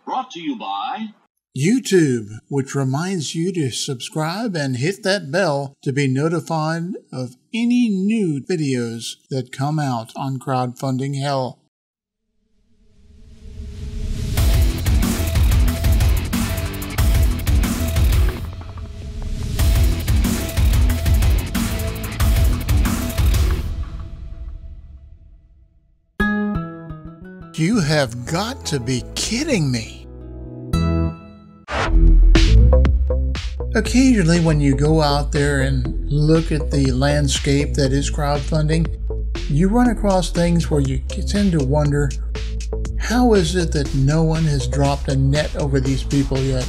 Brought to you by YouTube, which reminds you to subscribe and hit that bell to be notified of any new videos that come out on Crowdfunding Hell. You have got to be kidding me. Occasionally when you go out there and look at the landscape that is crowdfunding, you run across things where you tend to wonder, how is it that no one has dropped a net over these people yet?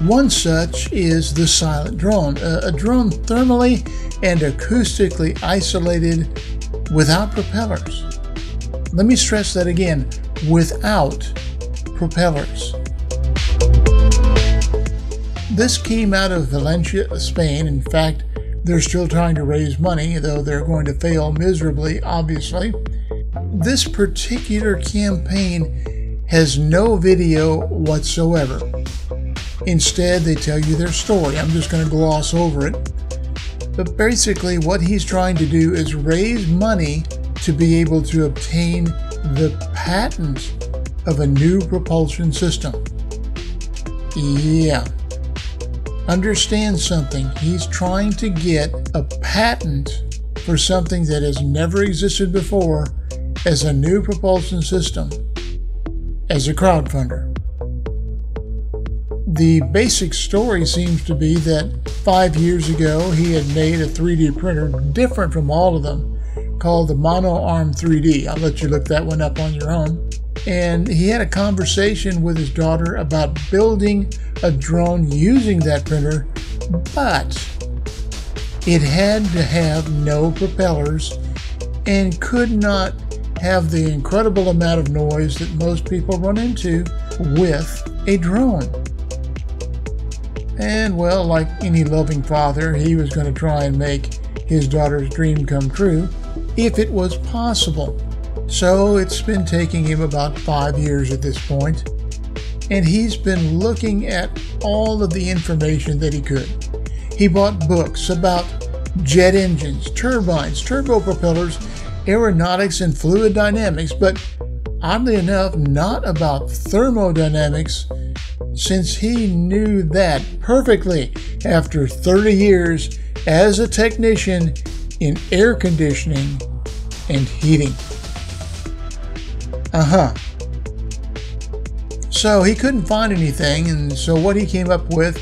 One such is the silent drone, a drone thermally and acoustically isolated without propellers. Let me stress that again, without propellers. This came out of Valencia, Spain. In fact, they're still trying to raise money, though they're going to fail miserably, obviously. This particular campaign has no video whatsoever. Instead, they tell you their story. I'm just going to gloss over it. But basically, what he's trying to do is raise money to be able to obtain the patent of a new propulsion system. Yeah. Understand something. He's trying to get a patent for something that has never existed before as a new propulsion system, as a crowdfunder. The basic story seems to be that 5 years ago he had made a 3D printer different from all of them, called the Mono Arm 3D. I'll let you look that one up on your own. And he had a conversation with his daughter about building a drone using that printer, but it had to have no propellers and could not have the incredible amount of noise that most people run into with a drone. And well, like any loving father, he was going to try and make his daughter's dream come true if it was possible. So it's been taking him about 5 years at this point, and he's been looking at all of the information that he could. He bought books about jet engines, turbines, turbopropellers, aeronautics, and fluid dynamics, but oddly enough, not about thermodynamics, since he knew that perfectly after 30 years as a technician in air conditioning and heating. So he couldn't find anything, and so what he came up with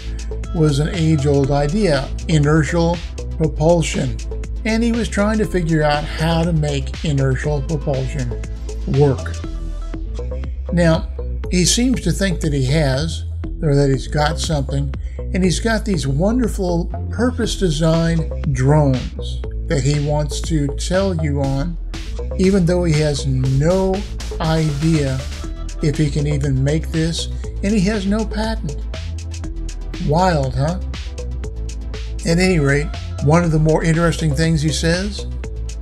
was an age-old idea, inertial propulsion. And he was trying to figure out how to make inertial propulsion work. Now, he seems to think that he has, or that he's got something, and he's got these wonderful purpose-designed drones that he wants to tell you on, even though he has no idea if he can even make this, and he has no patent. Wild, huh? At any rate, one of the more interesting things he says,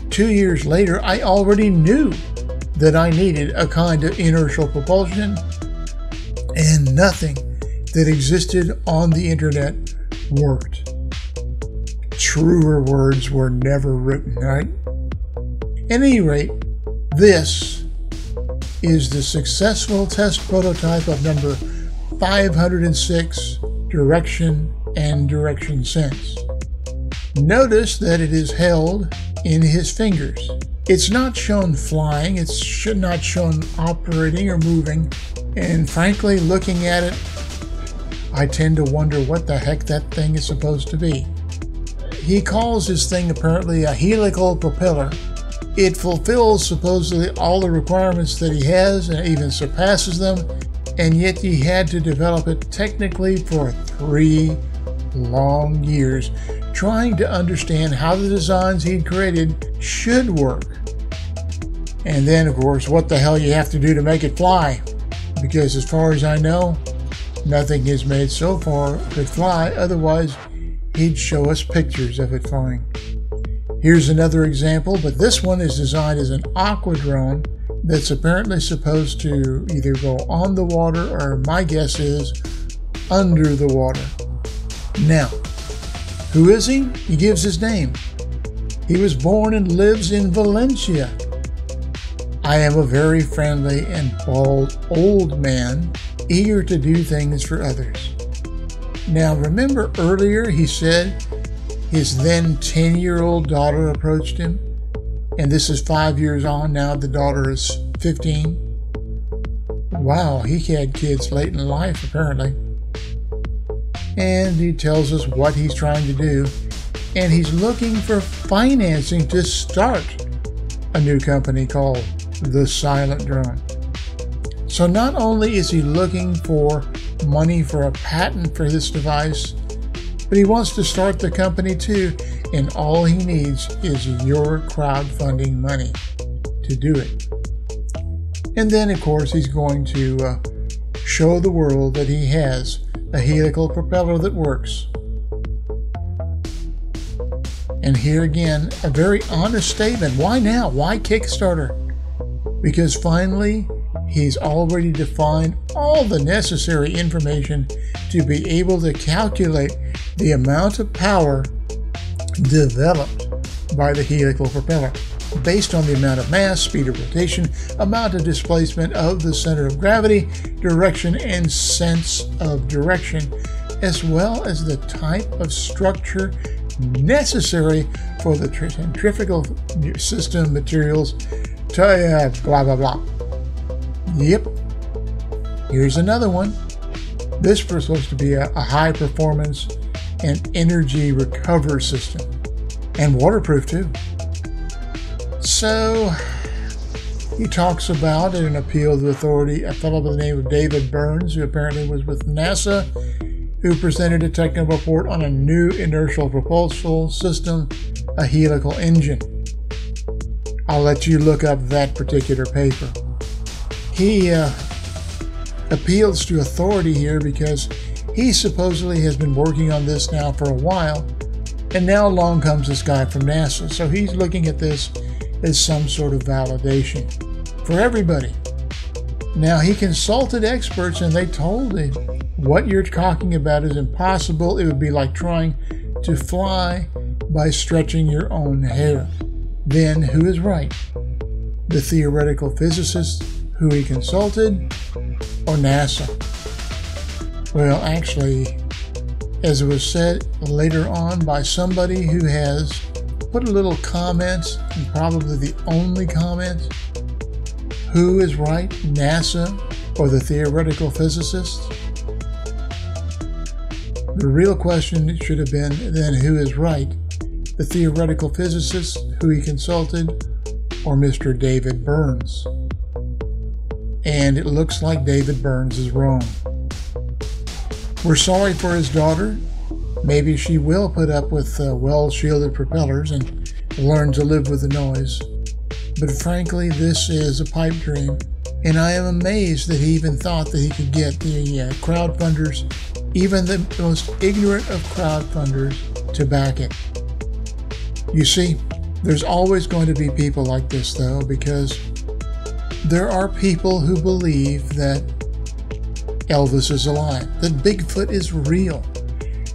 2 years later, I already knew that I needed a kind of inertial propulsion, and nothing that existed on the internet worked. Truer words were never written, right? At any rate, this is the successful test prototype of number 506, Direction and Direction Sense. Notice that it is held in his fingers. It's not shown flying, it's not shown operating or moving, and frankly, looking at it, I tend to wonder what the heck that thing is supposed to be. He calls this thing apparently a helical propeller. It fulfills supposedly all the requirements that he has and even surpasses them, and yet he had to develop it technically for 3 long years, trying to understand how the designs he'd created should work. And then, of course, what the hell you have to do to make it fly, because as far as I know, nothing is made so far could fly, otherwise he'd show us pictures of it flying. Here's another example, but this one is designed as an aqua drone that's apparently supposed to either go on the water or, my guess is, under the water. Now, who is he? He gives his name. He was born and lives in Valencia. I am a very friendly and bald old man, eager to do things for others. Now, remember earlier he said his then 10-year-old daughter approached him? And this is 5 years on, now the daughter is 15. Wow, he had kids late in life, apparently. And he tells us what he's trying to do. And he's looking for financing to start a new company called The Silent Drone. So not only is he looking for money for a patent for this device, but he wants to start the company too, and all he needs is your crowdfunding money to do it. And then, of course, he's going to show the world that he has a helical propeller that works. And here again, a very honest statement. Why now? Why Kickstarter? Because finally, he's already defined all the necessary information to be able to calculate the amount of power developed by the helical propeller based on the amount of mass, speed of rotation, amount of displacement of the center of gravity, direction and sense of direction, as well as the type of structure necessary for the centrifugal system materials to blah blah blah. Yep. Here's another one. This was supposed to be a high performance and energy recover system, and waterproof too. So he talks about in an appeal to authority a fellow by the name of David Burns, who apparently was with NASA, who presented a technical report on a new inertial propulsion system, a helical engine. I'll let you look up that particular paper. He appeals to authority here because he supposedly has been working on this now for a while, and now along comes this guy from NASA. So he's looking at this as some sort of validation for everybody. Now, he consulted experts and they told him, what you're talking about is impossible. It would be like trying to fly by stretching your own hair. Then who is right? The theoretical physicist who he consulted, or NASA? Well, actually, as it was said later on by somebody who has put a little comment, and probably the only comment, who is right, NASA or the theoretical physicist? The real question should have been then, who is right, the theoretical physicist who he consulted or Mr. David Burns? And it looks like David Burns is wrong. We're sorry for his daughter. Maybe she will put up with well-shielded propellers and learn to live with the noise. But frankly, this is a pipe dream, and I am amazed that he even thought that he could get the crowdfunders, even the most ignorant of crowdfunders, to back it. You see, there's always going to be people like this, though, because there are people who believe that Elvis is alive, that Bigfoot is real,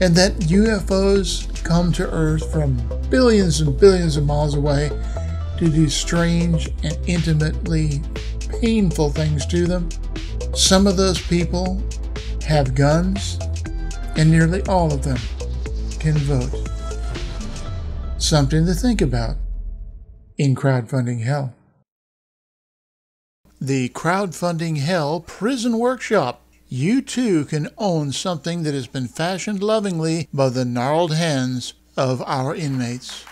and that UFOs come to Earth from billions and billions of miles away to do strange and intimately painful things to them. Some of those people have guns, and nearly all of them can vote. Something to think about in crowdfunding hell. The Crowdfunding Hell Prison Workshop. You too can own something that has been fashioned lovingly by the gnarled hands of our inmates.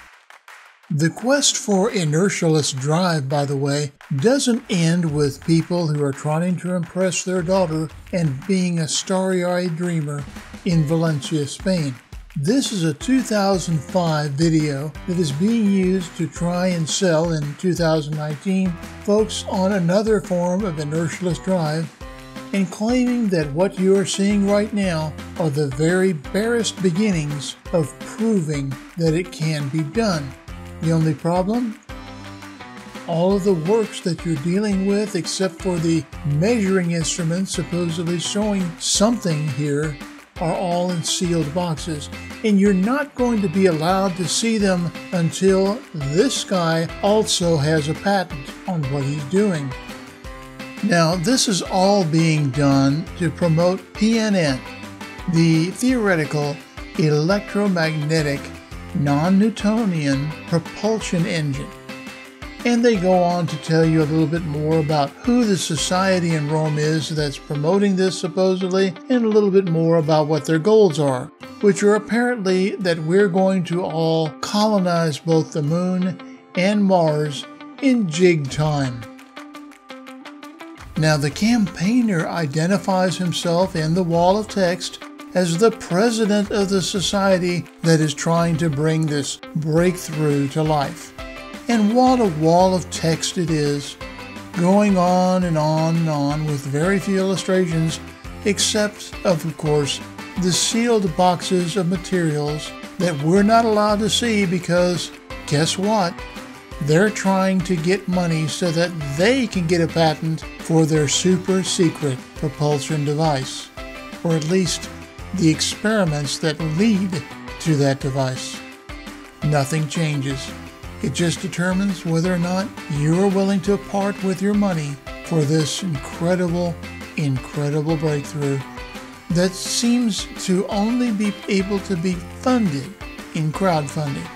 The quest for inertialess drive, by the way, doesn't end with people who are trying to impress their daughter and being a starry-eyed dreamer in Valencia, Spain. This is a 2005 video that is being used to try and sell in 2019 folks on another form of inertialess drive, and claiming that what you are seeing right now are the very barest beginnings of proving that it can be done. The only problem? all of the works that you're dealing with, except for the measuring instruments supposedly showing something here, are all in sealed boxes. And you're not going to be allowed to see them until this guy also has a patent on what he's doing. Now, this is all being done to promote PNN, the theoretical electromagnetic non-Newtonian propulsion engine. And they go on to tell you a little bit more about who the society in Rome is that's promoting this supposedly, and a little bit more about what their goals are, which are apparently that we're going to all colonize both the moon and Mars in jig time. Now, the campaigner identifies himself in the wall of text as the president of the society that is trying to bring this breakthrough to life. And what a wall of text it is, going on and on and on with very few illustrations, except, of course, the sealed boxes of materials that we're not allowed to see because, guess what? They're trying to get money so that they can get a patent for their super secret propulsion device, or at least the experiments that lead to that device. Nothing changes. It just determines whether or not you are willing to part with your money for this incredible, incredible breakthrough that seems to only be able to be funded in crowdfunding.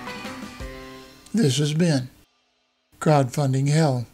This has been Crowdfunding Hell.